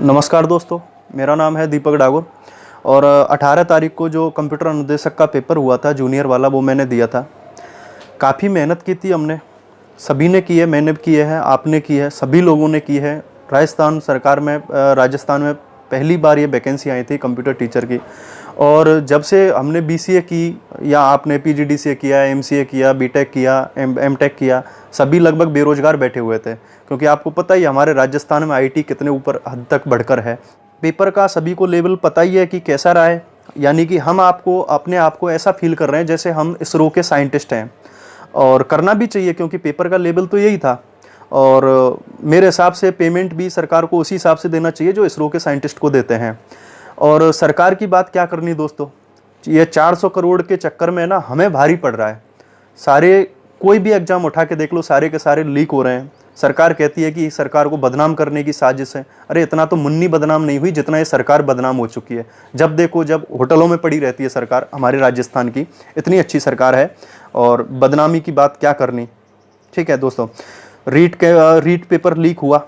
नमस्कार दोस्तों, मेरा नाम है दीपक डागोर और 18 तारीख को जो कंप्यूटर अनुदेशक का पेपर हुआ था जूनियर वाला, वो मैंने दिया था। काफ़ी मेहनत की थी हमने, सभी ने की है, मैंने भी की है, आपने की है, सभी लोगों ने की है। राजस्थान सरकार में राजस्थान में पहली बार ये वैकेंसी आई थी कंप्यूटर टीचर की। और जब से हमने बीसीए की या आपने पीजीडीसीए किया, एमसीए किया, बीटेक किया, एमटेक किया, सभी लगभग बेरोजगार बैठे हुए थे, क्योंकि आपको पता ही हमारे राजस्थान में आईटी कितने ऊपर हद तक बढ़कर है। पेपर का सभी को लेवल पता ही है कि कैसा रहा है, यानी कि हम आपको अपने आप को ऐसा फील कर रहे हैं जैसे हम इसरो के साइंटिस्ट हैं, और करना भी चाहिए क्योंकि पेपर का लेवल तो यही था। और मेरे हिसाब से पेमेंट भी सरकार को उसी हिसाब से देना चाहिए जो इसरो के साइंटिस्ट को देते हैं। और सरकार की बात क्या करनी दोस्तों, ये 400 करोड़ के चक्कर में ना हमें भारी पड़ रहा है। सारे कोई भी एग्जाम उठा के देख लो, सारे के सारे लीक हो रहे हैं। सरकार कहती है कि सरकार को बदनाम करने की साजिश है। अरे इतना तो मुन्नी बदनाम नहीं हुई जितना ये सरकार बदनाम हो चुकी है। जब देखो जब होटलों में पड़ी रहती है सरकार, हमारे राजस्थान की इतनी अच्छी सरकार है, और बदनामी की बात क्या करनी। ठीक है दोस्तों, रीट पेपर लीक हुआ,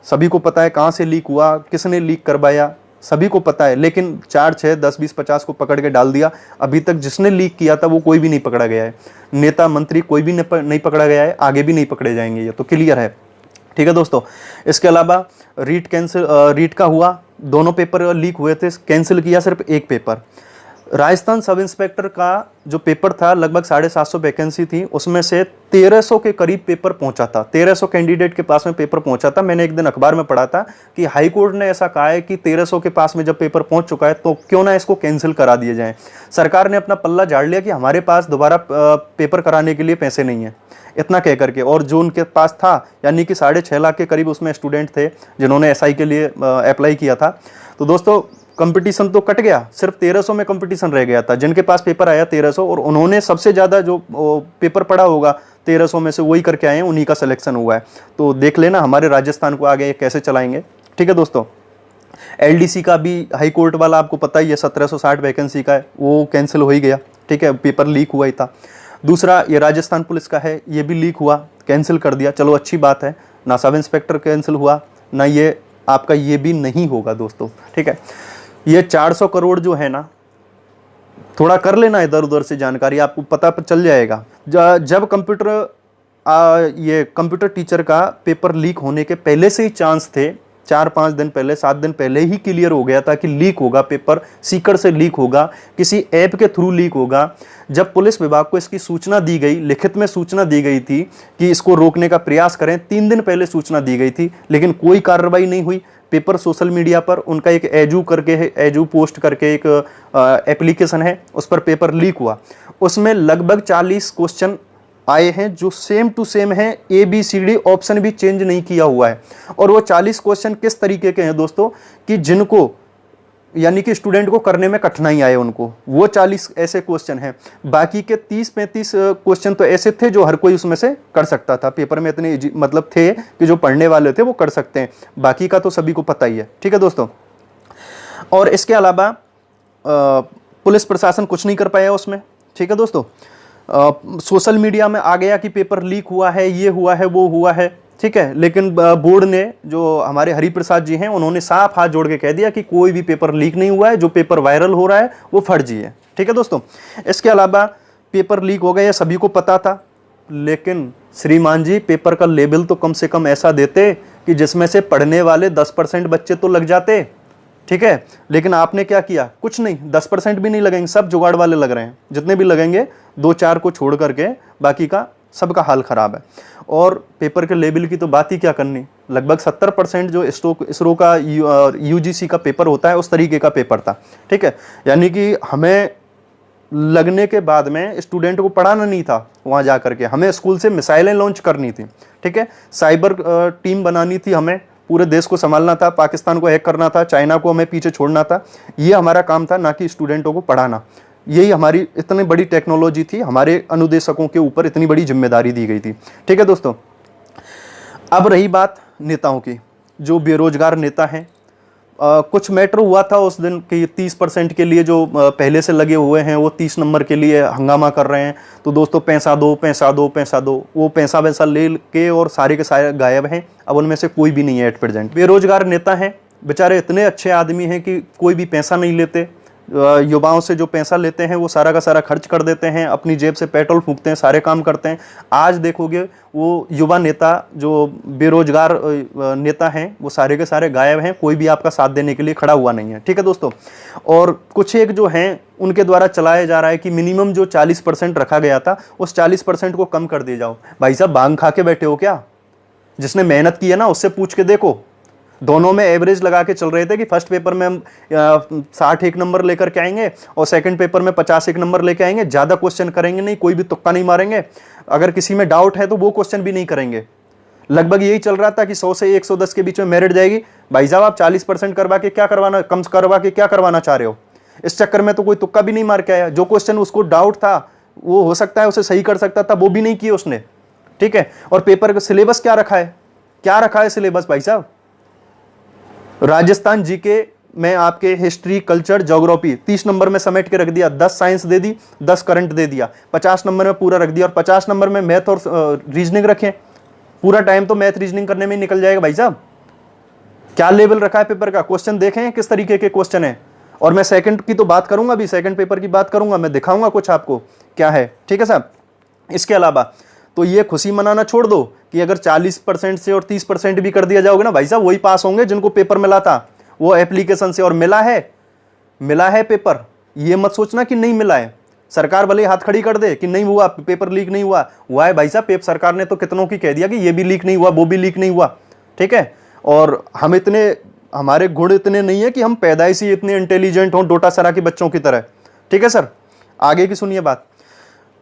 सभी को पता है कहाँ से लीक हुआ, किसने लीक करवाया, सभी को पता है। लेकिन 4, 6, 10, 20, 50 को पकड़ के डाल दिया। अभी तक जिसने लीक किया था वो कोई भी नहीं पकड़ा गया है। नेता मंत्री कोई भी नहीं पकड़ा गया है, आगे भी नहीं पकड़े जाएंगे, ये तो क्लियर है। ठीक है दोस्तों, इसके अलावा रीट का हुआ, दोनों पेपर लीक हुए थे, कैंसिल किया सिर्फ एक पेपर। राजस्थान सब इंस्पेक्टर का जो पेपर था, लगभग 750 वैकेंसी थी, उसमें से 1300 के करीब पेपर पहुंचा था। 1300 कैंडिडेट के पास में पेपर पहुंचा था। मैंने एक दिन अखबार में पढ़ा था कि हाई कोर्ट ने ऐसा कहा है कि 1300 के पास में जब पेपर पहुंच चुका है तो क्यों ना इसको कैंसिल करा दिए जाए। सरकार ने अपना पल्ला झाड़ लिया कि हमारे पास दोबारा पेपर कराने के लिए पैसे नहीं है, इतना कह करके। और जो उनके पास था, यानी कि 6.5 लाख के करीब उसमें स्टूडेंट थे जिन्होंने एसआई के लिए अप्लाई किया था। तो दोस्तों कंपटीशन तो कट गया, सिर्फ 1300 में कंपटीशन रह गया था। जिनके पास पेपर आया 1300, और उन्होंने सबसे ज़्यादा जो पेपर पढ़ा होगा 1300 में से वही करके आए हैं, उन्हीं का सिलेक्शन हुआ है। तो देख लेना हमारे राजस्थान को आगे कैसे चलाएंगे। ठीक है दोस्तों, एलडीसी का भी हाई कोर्ट वाला आपको पता ही है, 1760 वैकेंसी का है, वो कैंसिल हो ही गया। ठीक है, पेपर लीक हुआ ही था। दूसरा ये राजस्थान पुलिस का है, ये भी लीक हुआ, कैंसिल कर दिया, चलो अच्छी बात है। ना सब इंस्पेक्टर कैंसिल हुआ, ना ये आपका ये भी नहीं होगा दोस्तों। ठीक है, ये 400 करोड़ जो है ना, थोड़ा कर लेना इधर उधर से जानकारी, आपको पता चल जाएगा। जब ये कंप्यूटर टीचर का पेपर लीक होने के पहले से ही चांस थे, 4-5 दिन पहले, 7 दिन पहले ही क्लियर हो गया था कि लीक होगा, पेपर सीकर से लीक होगा, किसी ऐप के थ्रू लीक होगा। जब पुलिस विभाग को इसकी सूचना दी गई, लिखित में सूचना दी गई थी कि इसको रोकने का प्रयास करें, 3 दिन पहले सूचना दी गई थी, लेकिन कोई कार्रवाई नहीं हुई। पेपर सोशल मीडिया पर उनका एक एजू करके है, एजू पोस्ट करके एक एप्लीकेशन है, उस पर पेपर लीक हुआ। उसमें लगभग 40 क्वेश्चन आए हैं जो सेम टू सेम हैं, ABCD ऑप्शन भी चेंज नहीं किया हुआ है। और वो 40 क्वेश्चन किस तरीके के हैं दोस्तों, कि जिनको यानी कि स्टूडेंट को करने में कठिनाई आए उनको, वो 40 ऐसे क्वेश्चन हैं। बाकी के 30-35 क्वेश्चन तो ऐसे थे जो हर कोई उसमें से कर सकता था। पेपर में इतने मतलब थे कि जो पढ़ने वाले थे वो कर सकते हैं, बाकी का तो सभी को पता ही है। ठीक है दोस्तों, और इसके अलावा पुलिस प्रशासन कुछ नहीं कर पाया उसमें। ठीक है दोस्तों, सोशल मीडिया में आ गया कि पेपर लीक हुआ है, ये हुआ है, वो हुआ है। ठीक है, लेकिन बोर्ड ने, जो हमारे हरिप्रसाद जी हैं, उन्होंने साफ हाथ जोड़ के कह दिया कि कोई भी पेपर लीक नहीं हुआ है, जो पेपर वायरल हो रहा है वो फर्जी है। ठीक है दोस्तों, इसके अलावा पेपर लीक हो गया, सभी को पता था, लेकिन श्रीमान जी पेपर का लेवल तो कम से कम ऐसा देते कि जिसमें से पढ़ने वाले 10% बच्चे तो लग जाते। ठीक है, लेकिन आपने क्या किया, कुछ नहीं, 10% भी नहीं लगेंगे, सब जुगाड़ वाले लग रहे हैं। जितने भी लगेंगे 2-4 को छोड़ करके बाकी का सबका हाल खराब है। और पेपर के लेवल की तो बात ही क्या करनी, लगभग 70% जो इसरो का UGC का पेपर होता है उस तरीके का पेपर था। ठीक है, यानी कि हमें लगने के बाद में स्टूडेंट को पढ़ाना नहीं था, वहाँ जा करके हमें स्कूल से मिसाइलें लॉन्च करनी थी। ठीक है, साइबर टीम बनानी थी, हमें पूरे देश को संभालना था, पाकिस्तान को हैक करना था, चाइना को हमें पीछे छोड़ना था। ये हमारा काम था, ना कि स्टूडेंटों को पढ़ाना। यही हमारी इतनी बड़ी टेक्नोलॉजी थी, हमारे अनुदेशकों के ऊपर इतनी बड़ी जिम्मेदारी दी गई थी। ठीक है दोस्तों, अब रही बात नेताओं की, जो बेरोजगार नेता हैं। कुछ मैटर हुआ था उस दिन कि 30% के लिए जो पहले से लगे हुए हैं वो 30 नंबर के लिए हंगामा कर रहे हैं। तो दोस्तों पैसा दो, पैसा दो, पैसा दो, वो पैसा वैसा ले के और सारे के सारे गायब हैं। अब उनमें से कोई भी नहीं है एट प्रेजेंट। बेरोजगार नेता हैं बेचारे इतने अच्छे आदमी हैं कि कोई भी पैसा नहीं लेते, युवाओं से जो पैसा लेते हैं वो सारा का सारा खर्च कर देते हैं, अपनी जेब से पेट्रोल फूंकते हैं, सारे काम करते हैं। आज देखोगे वो युवा नेता जो बेरोजगार नेता हैं वो सारे के सारे गायब हैं, कोई भी आपका साथ देने के लिए खड़ा हुआ नहीं है। ठीक है दोस्तों, और कुछ एक जो हैं उनके द्वारा चलाया जा रहा है कि मिनिमम जो 40% रखा गया था उस 40% को कम कर दिया जाओ। भाई साहब भांग खा के बैठे हो क्या? जिसने मेहनत की है ना उससे पूछ के देखो। दोनों में एवरेज लगा के चल रहे थे कि फर्स्ट पेपर में हम 61 नंबर लेकर के आएंगे और सेकंड पेपर में 51 नंबर लेके आएंगे, ज़्यादा क्वेश्चन करेंगे नहीं, कोई भी तुक्का नहीं मारेंगे, अगर किसी में डाउट है तो वो क्वेश्चन भी नहीं करेंगे। लगभग यही चल रहा था कि 100 से 110 के बीच में मेरिट जाएगी। भाई साहब आप 40% करवा के क्या करवाना, कम करवा के क्या करवाना चाह रहे हो? इस चक्कर में तो कोई तुक्का भी नहीं मार के आया। जो क्वेश्चन उसको डाउट था वो हो सकता है उसे सही कर सकता था, वो भी नहीं किए उसने। ठीक है, और पेपर का सिलेबस क्या रखा है, क्या रखा है सिलेबस भाई साहब? राजस्थान जीके में आपके हिस्ट्री, कल्चर, ज्योग्राफी 30 नंबर में समेट के रख दिया, 10 साइंस दे दी, 10 करंट दे दिया, 50 नंबर में पूरा रख दिया, और 50 नंबर में मैथ और रीजनिंग रखें। पूरा टाइम तो मैथ रीजनिंग करने में निकल जाएगा भाई साहब। क्या लेवल रखा है पेपर का? क्वेश्चन देखें किस तरीके के क्वेश्चन है। और मैं सेकंड की तो बात करूंगा, अभी सेकंड पेपर की बात करूंगा, मैं दिखाऊंगा कुछ आपको क्या है। ठीक है साहब, इसके अलावा तो ये खुशी मनाना छोड़ दो कि अगर 40% से और 30% भी कर दिया जाओगे ना भाई साहब, वही पास होंगे जिनको पेपर मिला था वो एप्लीकेशन से। और मिला है पेपर, ये मत सोचना कि नहीं मिला है। सरकार भले हाथ खड़ी कर दे कि नहीं हुआ, पेपर लीक नहीं हुआ है भाई साहब। पेपर सरकार ने तो कितनों की कह दिया कि ये भी लीक नहीं हुआ, वो भी लीक नहीं हुआ। ठीक है, और हमारे गुण इतने नहीं है कि हम पैदाइशी इतने इंटेलिजेंट हों डोटासरा के बच्चों की तरह। ठीक है सर, आगे की सुनिए बात।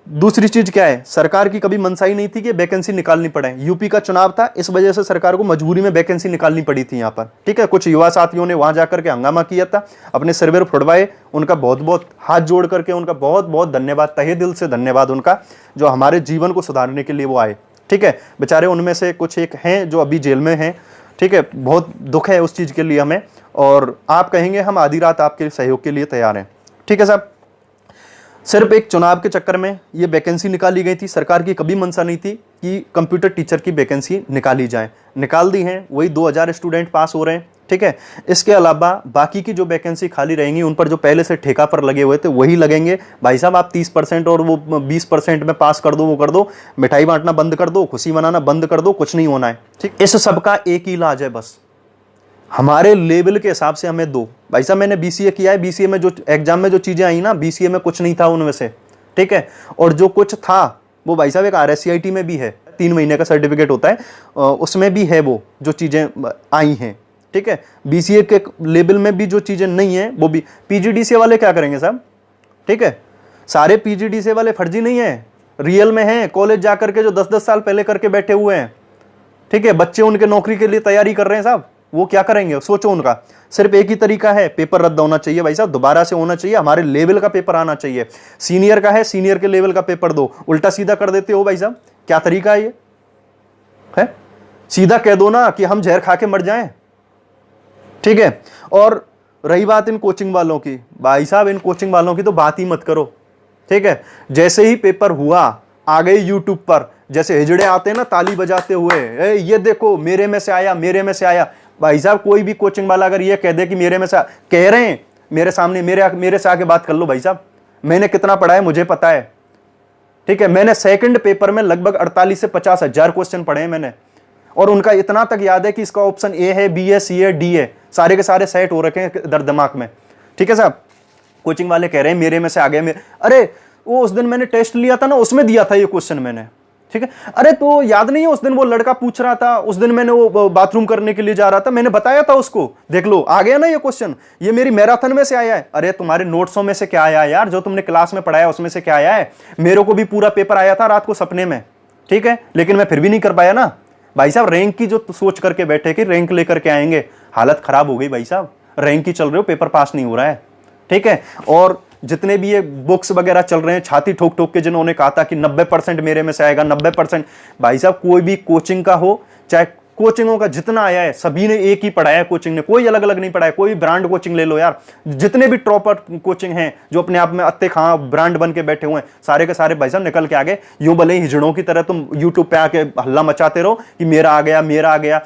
दूसरी चीज क्या है, सरकार की कभी मनसाई नहीं थी कि वैकेंसी निकालनी पड़े। यूपी का चुनाव था, इस वजह से सरकार को मजबूरी में वैकेंसी निकालनी पड़ी थी यहाँ पर। ठीक है, कुछ युवा साथियों ने वहां जाकर के हंगामा किया था, अपने सर्वर फुड़वाए। उनका बहुत बहुत हाथ जोड़ करके उनका बहुत बहुत धन्यवाद, तहे दिल से धन्यवाद उनका, जो हमारे जीवन को सुधारने के लिए वो आए। ठीक है, बेचारे उनमें से कुछ एक हैं जो अभी जेल में हैं। ठीक है, बहुत दुख है उस चीज के लिए हमें, और आप कहेंगे हम आधी रात आपके सहयोग के लिए तैयार हैं। ठीक है साहब, सिर्फ एक चुनाव के चक्कर में ये वैकेंसी निकाली गई थी। सरकार की कभी मंशा नहीं थी कि कंप्यूटर टीचर की वैकेंसी निकाली जाए, निकाल दी हैं। वही 2000 स्टूडेंट पास हो रहे हैं। ठीक है, इसके अलावा बाकी की जो वैकेंसी खाली रहेंगी उन पर जो पहले से ठेका पर लगे हुए थे वही लगेंगे। भाई साहब आप 30% और वो 20% में पास कर दो, वो कर दो, मिठाई बांटना बंद कर दो, खुशी मनाना बंद कर दो, कुछ नहीं होना है। ठीक, इस सबका एक ही इलाज है, बस हमारे लेवल के हिसाब से हमें दो। भाई साहब मैंने बीसीए किया है, बीसीए में जो एग्जाम में जो चीजें आई ना, बीसीए में कुछ नहीं था उनमें से। ठीक है, और जो कुछ था वो भाई साहब एक आरएससीआईटी में भी है, 3 महीने का सर्टिफिकेट होता है, उसमें भी है वो जो चीजें आई हैं। ठीक है, बीसीए के लेवल में भी जो चीजें नहीं है वो भी। पीजीडीसीए वाले क्या करेंगे साहब? ठीक है, सारे पीजीडीसीए वाले फर्जी नहीं है, रियल में हैं, कॉलेज जाकर के जो 10-10 साल पहले करके बैठे हुए हैं। ठीक है, बच्चे उनके नौकरी के लिए तैयारी कर रहे हैं साहब, वो क्या करेंगे सोचो। उनका सिर्फ एक ही तरीका है, पेपर रद्द होना चाहिए भाई साहब, दोबारा से होना चाहिए, हमारे लेवल का पेपर आना चाहिए। सीनियर का है, सीनियर के लेवल का पेपर दो, उल्टा सीधा कर देते हो भाई साहब, क्या तरीका है ये? है सीधा कह दो ना कि हम जहर खा के मर जाएं। ठीक है, और रही बात इन कोचिंग वालों की, भाई साहब इन कोचिंग वालों की तो बात ही मत करो। ठीक है, जैसे ही पेपर हुआ आ गए यूट्यूब पर, जैसे हिजड़े आते हैं ना ताली बजाते हुए, ये देखो मेरे में से आया, मेरे में से आया। भाई साहब कोई भी कोचिंग वाला अगर ये कह दे कि मेरे में से कह रहे हैं, मेरे सामने मेरे से आके बात कर लो भाई साहब, मैंने कितना पढ़ा है मुझे पता है। ठीक है, मैंने सेकंड पेपर में लगभग 48 से 50 हजार क्वेश्चन पढ़े हैं मैंने, और उनका इतना तक याद है कि इसका ऑप्शन ए है, बी है, सी है, डी है, सारे के सारे सेट हो रखे हैं दर दिमाग में। ठीक है साहब, कोचिंग वाले कह रहे हैं मेरे में से आ गए, अरे वो उस दिन मैंने टेस्ट लिया था ना, उसमें दिया था ये क्वेश्चन मैंने। ठीक है, अरे तो याद नहीं है उस दिन वो लड़का पूछ रहा था, उस दिन मैंने वो बाथरूम करने के लिए जा रहा था, मैंने बताया था उसको, देख लो आ गया ना ये क्वेश्चन, ये मेरी मैराथन में से आया है। अरे तुम्हारे नोट्सों में से क्या आया है यार, जो तुमने क्लास में पढ़ाया उसमें से क्या आया है? मेरे को भी पूरा पेपर आया था रात को सपने में। ठीक है, लेकिन मैं फिर भी नहीं कर पाया ना। भाई साहब रैंक की जो सोच करके बैठे कि रैंक लेकर के आएंगे, हालत खराब हो गई भाई साहब। रैंक की चल रहे हो, पेपर पास नहीं हो रहा है। ठीक है, और जितने भी ये बुक्स वगैरह चल रहे हैं, छाती ठोक ठोक के जिन्होंने कहा था कि 90% मेरे में से आएगा, 90%, भाई साहब कोई भी कोचिंग का हो, चाहे कोचिंगों का जितना आया है सभी ने एक ही पढ़ाया है, कोचिंग ने कोई अलग अलग नहीं पढ़ाया। कोई ब्रांड कोचिंग ले लो यार, जितने भी टॉपर कोचिंग हैं जो अपने आप में अत्ते खां ब्रांड बन के बैठे हुए हैं, सारे के सारे भाई साहब निकल के आ गए। यूं भले ही हिजड़ों की तरह तुम यूट्यूब पे आके हल्ला मचाते रहो कि मेरा आ गया, मेरा आ गया,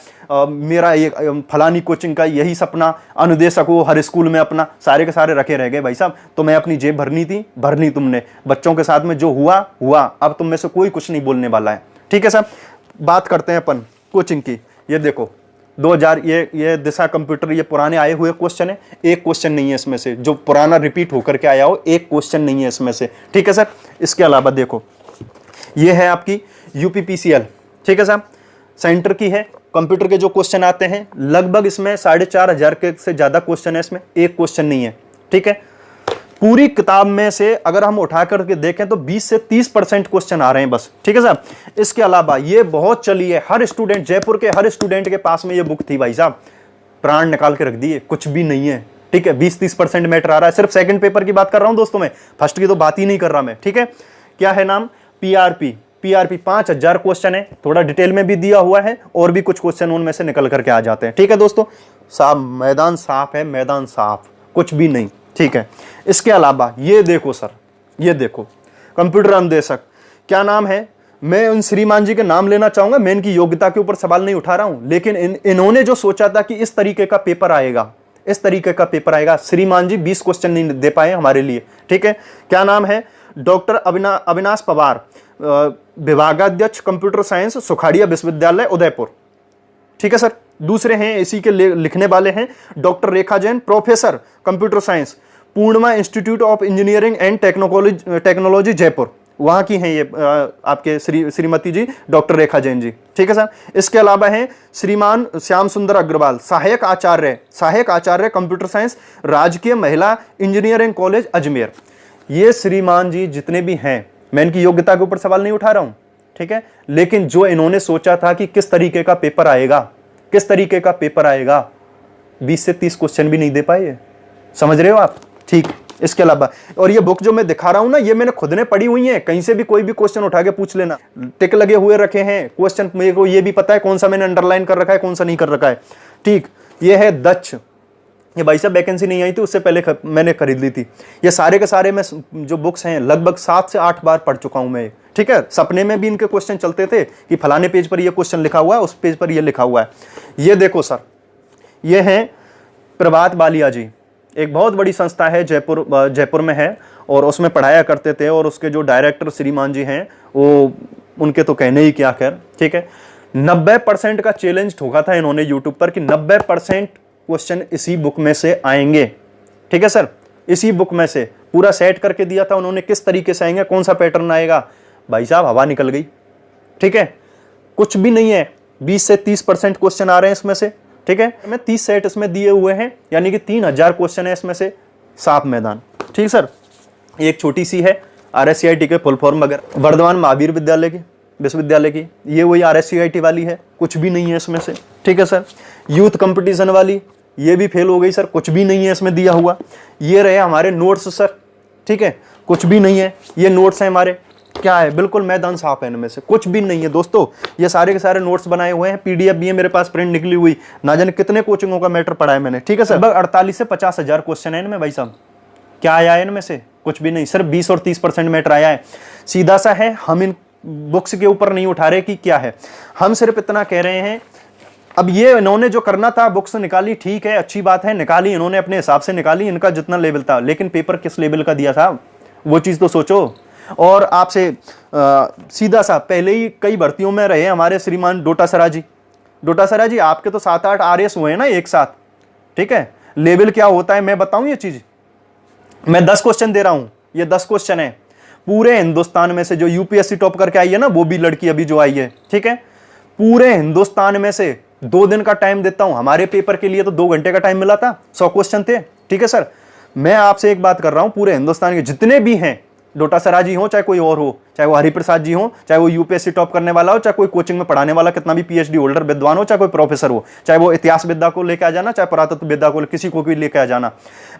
मेरा एक फलानी कोचिंग का यही सपना, अनुदेशक हो हर स्कूल में अपना, सारे के सारे रखे रह गए भाई साहब। तो मैं अपनी जेब भरनी थी, भरनी तुमने, बच्चों के साथ में जो हुआ हुआ, अब तुम में से कोई कुछ नहीं बोलने वाला है, ठीक है साहब। बात करते हैं अपन कोचिंग की। ये देखो 2000 ये दिशा कंप्यूटर, ये पुराने आए हुए क्वेश्चन है, एक क्वेश्चन नहीं है इसमें से जो पुराना रिपीट होकर के आया हो, एक क्वेश्चन नहीं है इसमें से, ठीक है सर। इसके अलावा देखो ये है आपकी यूपीपीसीएल, ठीक है साहब, सेंटर की है। कंप्यूटर के जो क्वेश्चन आते हैं लगभग इसमें 4500 के से ज्यादा क्वेश्चन है, इसमें एक क्वेश्चन नहीं है, ठीक है। पूरी किताब में से अगर हम उठा करके देखें तो 20 से 30% क्वेश्चन आ रहे हैं बस, ठीक है साहब। इसके अलावा ये बहुत चली है, हर स्टूडेंट, जयपुर के हर स्टूडेंट के पास में ये बुक थी भाई साहब, प्राण निकाल के रख दिए, कुछ भी नहीं है, ठीक है। 20-30% मैटर आ रहा है, सिर्फ सेकंड पेपर की बात कर रहा हूं दोस्तों मैं, फर्स्ट की तो बात ही नहीं कर रहा मैं, ठीक है। क्या है नाम? पीआरपी 5000 क्वेश्चन है, थोड़ा डिटेल में भी दिया हुआ है, और भी कुछ क्वेश्चन उनमें से निकल करके आ जाते हैं, ठीक है दोस्तों। साहब मैदान साफ है, मैदान साफ, कुछ भी नहीं, ठीक है। इसके अलावा ये देखो सर, ये देखो कंप्यूटर अनुदेशक, क्या नाम है? मैं उन श्रीमान जी के नाम लेना चाहूंगा, मैं इनकी योग्यता के ऊपर सवाल नहीं उठा रहा हूं, लेकिन इन्होंने जो सोचा था कि इस तरीके का पेपर आएगा, इस तरीके का पेपर आएगा, श्रीमान जी 20 क्वेश्चन नहीं दे पाए हमारे लिए, ठीक है। क्या नाम है? डॉक्टर अविनाश पवार, विभागाध्यक्ष कंप्यूटर साइंस, सुखाड़िया विश्वविद्यालय उदयपुर, ठीक है सर। दूसरे हैं इसी के लिखने वाले हैं doctor Rekha Jain, professor computer science, Purnima institute of engineering and technology Jaipur, वहां की हैं ये आपके श्रीमती जी डॉक्टर रेखा जैन जी, ठीक है सर। इसके अलावा हैं श्रीमान श्याम सुंदर अग्रवाल, सहायक आचार्य कंप्यूटर साइंस, राजकीय महिला इंजीनियरिंग कॉलेज अजमेर। ये श्रीमान जी जितने भी हैं, मैं इनकी योग्यता के ऊपर सवाल नहीं उठा रहा हूं, ठीक है, लेकिन जो इन्होंने सोचा था कि किस तरीके का पेपर आएगा, किस तरीके का पेपर आएगा, 20 से 30 क्वेश्चन भी नहीं दे पाए, समझ रहे हो आप, ठीक। इसके अलावा, और ये बुक जो मैं दिखा रहा हूं ना, ये मैंने खुद ने पढ़ी हुई है, कहीं से भी कोई भी क्वेश्चन उठा के पूछ लेना, टिक लगे हुए रखे हैं क्वेश्चन, मेरे को ये भी पता है कौन सा मैंने अंडरलाइन कर रखा है, कौन सा नहीं कर रखा है, ठीक। ये है दक्ष, ये भाई साहब वैकेंसी नहीं आई थी उससे पहले मैंने खरीद ली थी। ये सारे के सारे मैं जो बुक्स हैं लगभग 7 से 8 बार पढ़ चुका हूं मैं, ठीक है। सपने में भी इनके क्वेश्चन चलते थे कि फलाने पेज पर ये क्वेश्चन लिखा हुआ है, उस पेज पर ये लिखा हुआ है। ये देखो सर, ये हैं प्रभात बालिया जी, एक बहुत बड़ी संस्था है, जयपुर में है, और उसमें पढ़ाया करते थे, और उसके जो डायरेक्टर श्रीमान जी हैं वो, उनके तो कहने ही क्या, खैर ठीक है। 90% का चैलेंज ठोका था इन्होंने यूट्यूब पर कि 90% क्वेश्चन इसी बुक में से आएंगे, ठीक है सर, इसी बुक में से पूरा सेट करके दिया था उन्होंने, किस तरीके से आएंगे, कौन सा पैटर्न आएगा। भाई साहब हवा निकल गई, ठीक है, कुछ भी नहीं है। 20 से 30% क्वेश्चन आ रहे हैं इसमें से, ठीक है। मैं 30 सेट इसमें दिए हुए हैं, यानी कि 3000 क्वेश्चन है इसमें से, साफ मैदान, ठीक सर। एक छोटी सी है RSCIT के फुल फॉर्म वगैरह, वर्धमान महावीर विश्वविद्यालय की, ये वही RSCIT वाली है, कुछ भी नहीं है इसमें से, ठीक है सर। यूथ कंपटीशन वाली, ये भी फेल हो गई सर, कुछ भी नहीं है इसमें दिया हुआ। ये रहे हमारे नोट्स सर, ठीक है, कुछ भी नहीं है, ये नोट्स हैं हमारे, क्या है, बिल्कुल मैदान साफ है, इनमें से कुछ भी नहीं है दोस्तों। ये सारे के सारे नोट्स बनाए हुए हैं, PDF भी है मेरे पास, प्रिंट निकली हुई, ना जाने कितने कोचिंगों का मैटर पढ़ा है मैंने, ठीक है सर। लगभग 48 से 50 हजार क्वेश्चन है इनमें भाई साहब, क्या आया है इनमें से, कुछ भी नहीं, सिर्फ 20 और 30% मैटर आया है। सीधा सा है, हम इन बुक्स के ऊपर नहीं उठा रहे कि क्या है, हम सिर्फ इतना कह रहे हैं। अब ये इन्होंने जो करना था, बुक्स निकाली, ठीक है, अच्छी बात है, निकाली इन्होंने अपने हिसाब से निकाली, इनका जितना लेवल था, लेकिन पेपर किस लेवल का दिया था वो चीज़ तो सोचो। और आपसे सीधा सा, पहले ही कई भर्तियों में रहे हमारे श्रीमान डोटासरा जी, आपके तो 7-8 RS हुए हैं ना एक साथ, ठीक है। लेवल क्या होता है मैं बताऊं, ये चीज़ मैं 10 क्वेश्चन दे रहा हूं, ये 10 क्वेश्चन है पूरे हिंदुस्तान में से, जो UPSC टॉप करके आई है ना, वो भी लड़की अभी जो आई है, ठीक है, पूरे हिंदुस्तान में से 2 दिन का टाइम देता हूं। हमारे पेपर के लिए तो 2 घंटे का टाइम मिला था, 100 क्वेश्चन थे, ठीक है सर। मैं आपसे एक बात कर रहा हूं, पूरे हिंदुस्तान के जितने भी हैं, डोटासरा जी हो चाहे कोई और हो, चाहे वो हरिप्रसाद जी हो, चाहे वो UPSC टॉप करने वाला हो, चाहे कोई कोचिंग में पढ़ाने वाला कितना भी PhD होल्डर विद्वान हो, चाहे कोई प्रोफेसर हो, चाहे वो इतिहास विद्या को लेकर आ जाना, चाहे पुरातत्व विद्या को, किसी को भी लेकर आ जाना,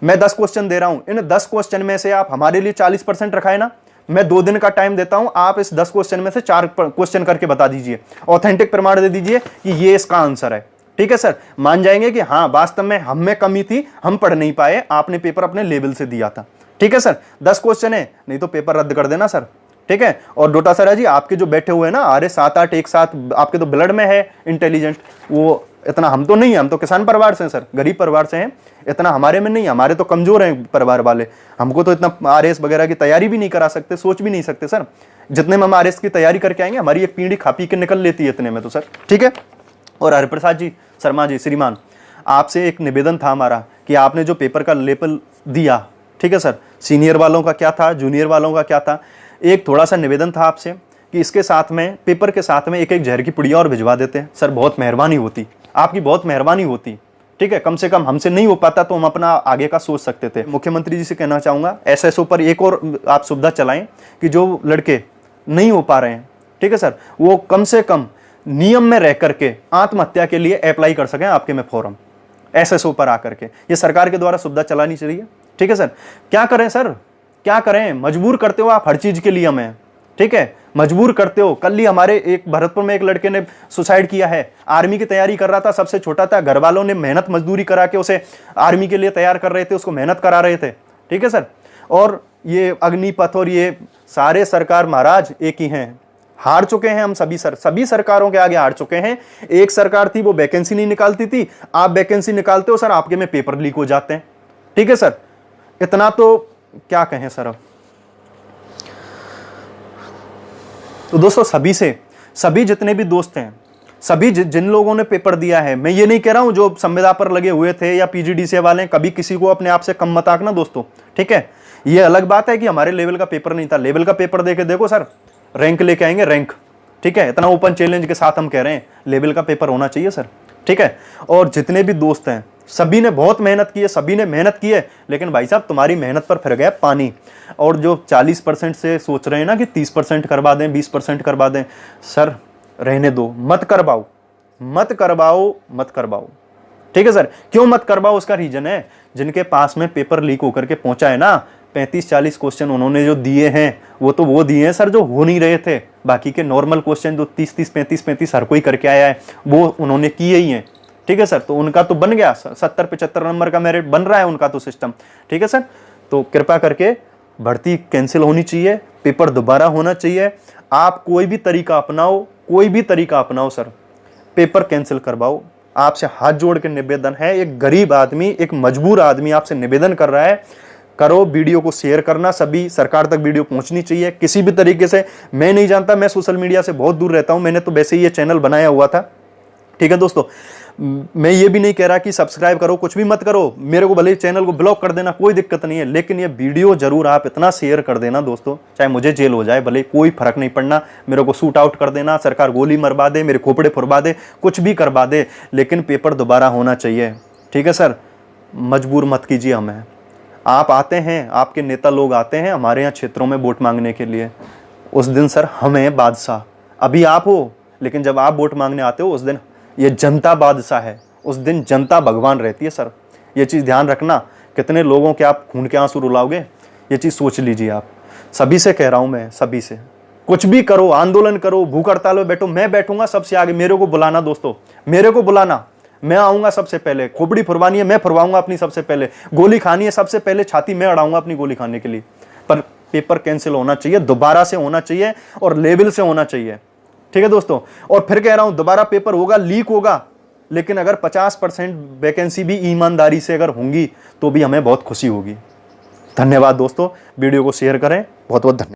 मैं 10 क्वेश्चन दे रहा हूं। इन 10 क्वेश्चन में से आप हमारे लिए 40% रखाए ना, मैं 2 दिन का टाइम देता हूं, आप इस 10 क्वेश्चन में से 4 क्वेश्चन करके बता दीजिए, ऑथेंटिक प्रमाण दे दीजिए कि ये इसका आंसर है। ठीक है सर, मान जाएंगे कि हाँ वास्तव में हम में कमी थी, हम पढ़ नहीं पाए, आपने पेपर अपने लेवल से दिया था। ठीक है सर, 10 क्वेश्चन है, नहीं तो पेपर रद्द कर देना सर। ठीक है, और डोटासरा जी आपके जो बैठे हुए हैं ना, अरे 7-8 एक साथ, आपके तो ब्लड में है इंटेलिजेंट, वो इतना हम तो नहीं है, हम तो किसान परिवार से हैं सर, गरीब परिवार से हैं, इतना हमारे में नहीं है, हमारे तो कमजोर हैं परिवार वाले, हमको तो इतना आरएस वगैरह की तैयारी भी नहीं करा सकते, सोच भी नहीं सकते सर। जितने में हम आरएस की तैयारी करके आएंगे, हमारी एक पीढ़ी खा पी के निकल लेती है इतने में तो सर। ठीक है, और हरिप्रसाद जी, शर्मा जी, श्रीमान, आपसे एक निवेदन था हमारा कि आपने जो पेपर का लेवल दिया, ठीक है सर, सीनियर वालों का क्या था, जूनियर वालों का क्या था, एक थोड़ा सा निवेदन था आपसे कि इसके साथ में, पेपर के साथ में एक जहर की पुड़िया और भिजवा देते हैं सर, बहुत मेहरबानी होती, आपकी बहुत मेहरबानी होती। ठीक है, कम से कम हमसे नहीं हो पाता तो हम अपना आगे का सोच सकते थे। मुख्यमंत्री जी से कहना चाहूँगा, एसएसओ पर एक और आप सुविधा चलाएं कि जो लड़के नहीं हो पा रहे हैं, ठीक है सर, वो कम से कम नियम में रह करके आत्महत्या के लिए अप्लाई कर सकें आपके में फॉर्म, एसएसओ पर आकर के। ये सरकार के द्वारा सुविधा चलानी चाहिए। ठीक है सर, क्या करें सर, क्या करें, मजबूर करते हो आप हर चीज के लिए हमें। ठीक है, मजबूर करते हो। कल ही हमारे एक भरतपुर में एक लड़के ने सुसाइड किया है, आर्मी की तैयारी कर रहा था, सबसे छोटा था, घर वालों ने मेहनत मजदूरी करा के उसे आर्मी के लिए तैयार कर रहे थे, उसको मेहनत करा रहे थे। ठीक है सर, और ये अग्निपथ और ये सारे सरकार महाराज एक ही हैं, हार चुके हैं हम सभी सरकारों के आगे हार चुके हैं। एक सरकार थी वो वैकेंसी नहीं निकालती थी, आप वैकेंसी निकालते हो सर, आपके में पेपर लीक हो जाते हैं। ठीक है सर, इतना तो क्या कहें सर। तो दोस्तों सभी जितने भी दोस्त हैं, सभी जिन लोगों ने पेपर दिया है, मैं ये नहीं कह रहा हूं जो संविदा पर लगे हुए थे या पीजीडीसीए वाले, कभी किसी को अपने आप से कम मत आंकना दोस्तों। ठीक है, ये अलग बात है कि हमारे लेवल का पेपर नहीं था, लेवल का पेपर देके देखो सर, रैंक लेके आएंगे, रैंक। ठीक है, इतना ओपन चैलेंज के साथ हम कह रहे हैं लेवल का पेपर होना चाहिए सर। ठीक है, और जितने भी दोस्त हैं सभी ने बहुत मेहनत की है, सभी ने मेहनत की है, लेकिन भाई साहब तुम्हारी मेहनत पर फिर गया पानी। और जो 40% से सोच रहे हैं ना कि 30% करवा दें, 20% करवा दें, सर रहने दो, मत करवाओ, मत करवाओ, मत करवाओ। ठीक है सर, क्यों मत करवाओ, उसका रीजन है, जिनके पास में पेपर लीक होकर के पहुंचा है ना, 35-40 क्वेश्चन उन्होंने जो दिए हैं वो दिए हैं सर जो हो नहीं रहे थे। बाकी के नॉर्मल क्वेश्चन जो 30-30, 35-35 हर कोई करके आया है, वो उन्होंने किए ही हैं। ठीक है सर, तो उनका तो बन गया 70-75 नंबर का मेरिट बन रहा है उनका तो सिस्टम। ठीक है सर, तो कृपा करके भर्ती कैंसिल होनी चाहिए, पेपर दोबारा होना चाहिए। आप कोई भी तरीका अपनाओ, कोई भी तरीका अपनाओ सर, पेपर कैंसिल करवाओ। आपसे हाथ जोड़ के निवेदन है, एक गरीब आदमी, एक मजबूर आदमी आपसे निवेदन कर रहा है, करो। वीडियो को शेयर करना, सभी सरकार तक वीडियो पहुंचनी चाहिए किसी भी तरीके से। मैं नहीं जानता, मैं सोशल मीडिया से बहुत दूर रहता हूं, मैंने तो वैसे ही ये चैनल बनाया हुआ था। ठीक है दोस्तों, मैं ये भी नहीं कह रहा कि सब्सक्राइब करो, कुछ भी मत करो, मेरे को भले चैनल को ब्लॉक कर देना, कोई दिक्कत नहीं है, लेकिन ये वीडियो जरूर आप इतना शेयर कर देना दोस्तों, चाहे मुझे जेल हो जाए भले, कोई फर्क नहीं पड़ना, मेरे को शूट आउट कर देना, सरकार गोली मरवा दे, मेरे खोपड़े फुरवा दे, कुछ भी करवा दे, लेकिन पेपर दोबारा होना चाहिए। ठीक है सर, मजबूर मत कीजिए हमें। आप आते हैं, आपके नेता लोग आते हैं हमारे यहाँ क्षेत्रों में वोट मांगने के लिए, उस दिन सर हमें बादशाह, अभी आप हो, लेकिन जब आप वोट मांगने आते हो उस दिन ये जनता बादशाह है, उस दिन जनता भगवान रहती है सर। ये चीज़ ध्यान रखना, कितने लोगों के आप खून के आंसू रुलाओगे, ये चीज़ सोच लीजिए आप। सभी से कह रहा हूँ मैं, सभी से, कुछ भी करो, आंदोलन करो, भूख हड़ताल में बैठो, मैं बैठूंगा सबसे आगे, मेरे को बुलाना दोस्तों, मेरे को बुलाना, मैं आऊंगा सबसे पहले। खोपड़ी फुरवानी है, मैं फुरवाऊंगा अपनी सबसे पहले। गोली खानी है सबसे पहले, छाती मैं अड़ाऊंगा अपनी गोली खाने के लिए। पर पेपर कैंसिल होना चाहिए, दोबारा से होना चाहिए और लेवल से होना चाहिए। ठीक है दोस्तों, और फिर कह रहा हूं दोबारा पेपर होगा, लीक होगा, लेकिन अगर 50% वैकेंसी भी ईमानदारी से अगर होंगी तो भी हमें बहुत खुशी होगी। धन्यवाद दोस्तों, वीडियो को शेयर करें, बहुत बहुत धन्यवाद।